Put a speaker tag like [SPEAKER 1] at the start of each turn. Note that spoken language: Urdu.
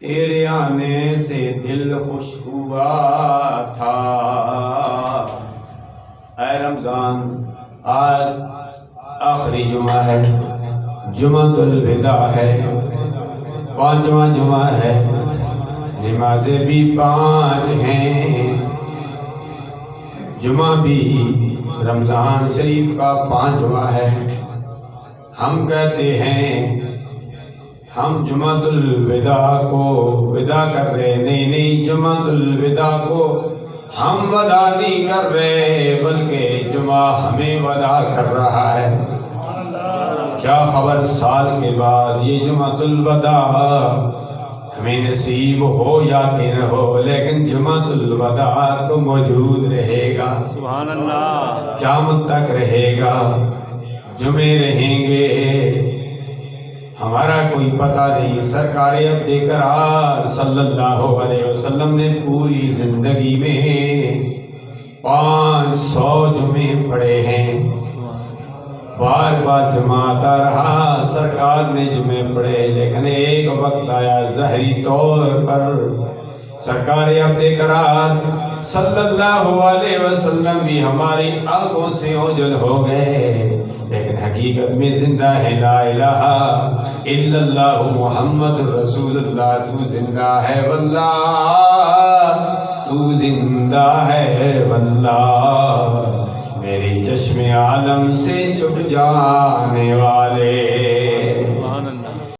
[SPEAKER 1] تیرے آنے سے دل خوش ہوا تھا۔ اے رمضان، آج آخری جمعہ ہے، جمعۃ الوداع ہے، 5واں جمعہ ہے، نمازیں بھی 5 ہیں، جمعہ بھی رمضان شریف کا 5واں ہے۔ ہم کہتے ہیں ہم جمعۃ الوداع کو ودا کر رہے، نہیں، جمعۃ الوداع کو ہم ودا نہیں کر رہے، بلکہ جمعہ ہمیں ودا کر رہا ہے۔ کیا خبر سال کے بعد یہ جمعۃ الوداع ہمیں نصیب ہو یا کہ نہ ہو، لیکن جمعۃ الوداع تو موجود رہے گا،
[SPEAKER 2] سبحان اللہ،
[SPEAKER 1] قیامت تک رہے گا، جمعے رہیں گے، ہمارا کوئی پتہ نہیں۔ سرکار عبد قرار صلی اللہ علیہ وسلم نے پوری زندگی میں 500 جمعے پڑھے ہیں، بار بار جمعہ آتا رہا، سرکار نے جمعے پڑھے، لیکن ایک وقت آیا ظاہری طور پر سرکار عبد قرار صلی اللہ علیہ وسلم بھی ہماری آنکھوں سے اوجھل ہو گئے، لیکن حقیقت میں زندہ ہے۔ لا الہ الا اللہ محمد رسول اللہ، تو زندہ ہے واللہ، تو زندہ ہے واللہ، میری چشم عالم سے چھپ جانے والے